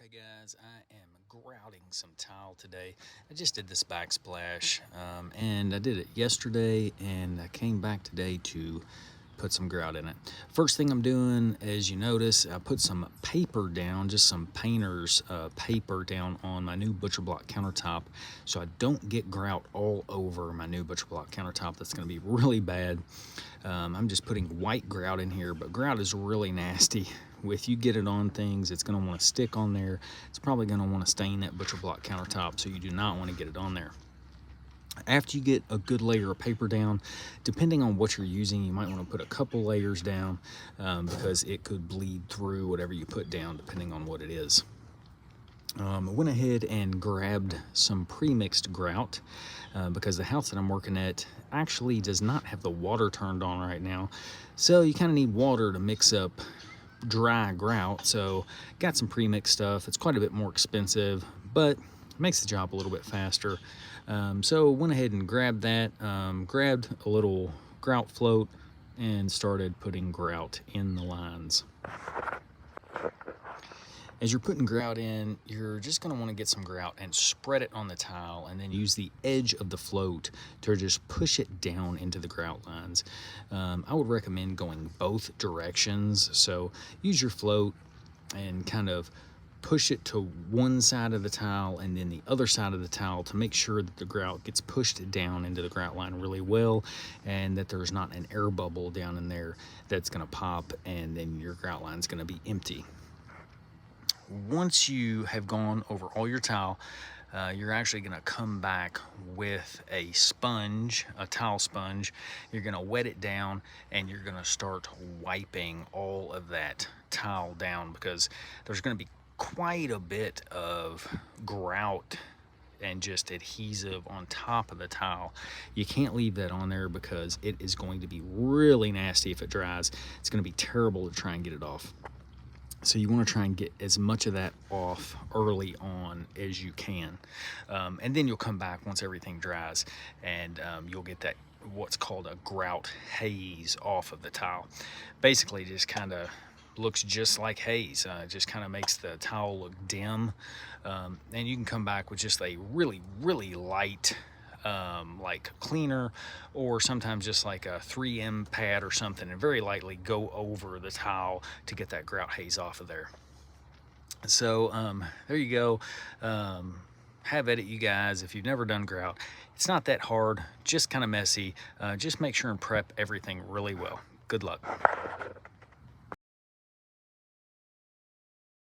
Okay guys, I am grouting some tile today. I just did this backsplash and I did it yesterday and I came back today to put some grout in it. First thing I'm doing, as you notice, I put some paper down, just some painter's paper down on my new butcher block countertop so I don't get grout all over my new butcher block countertop. That's going to be really bad. I'm just putting white grout in here, but grout is really nasty. If you get it on things, it's going to want to stick on there. It's probably going to want to stain that butcher block countertop, so you do not want to get it on there. After you get a good layer of paper down, depending on what you're using, you might want to put a couple layers down because it could bleed through whatever you put down depending on what it is. I went ahead and grabbed some pre-mixed grout because the house that I'm working at actually does not have the water turned on right now, so you kind of need water to mix up dry grout. So got some pre-mixed stuff. It's quite a bit more expensive, but makes the job a little bit faster. So went ahead and grabbed that, grabbed a little grout float and started putting grout in the lines. As you're putting grout in, you're just going to want to get some grout and spread it on the tile, and then use the edge of the float to just push it down into the grout lines. I would recommend going both directions. So use your float and kind of push it to one side of the tile and then the other side of the tile to make sure that the grout gets pushed down into the grout line really well, and that there's not an air bubble down in there that's going to pop and then your grout line is going to be empty. Once you have gone over all your tile, you're actually going to come back with a sponge, a tile sponge. You're going to wet it down and you're going to start wiping all of that tile down, because there's going to be quite a bit of grout and just adhesive on top of the tile. You can't leave that on there because it is going to be really nasty if it dries. It's going to be terrible to try and get it off. So you want to try and get as much of that off early on as you can. And then you'll come back once everything dries, and you'll get that what's called a grout haze off of the tile. Basically just kind of looks just like haze. It just kind of makes the tile look dim. And you can come back with just a really light like cleaner, or sometimes just like a 3M pad or something, and very lightly go over the tile to get that grout haze off of there. So there you go. Have at it, you guys. If you've never done grout, it's not that hard, just kind of messy. Just make sure and prep everything really well. Good luck.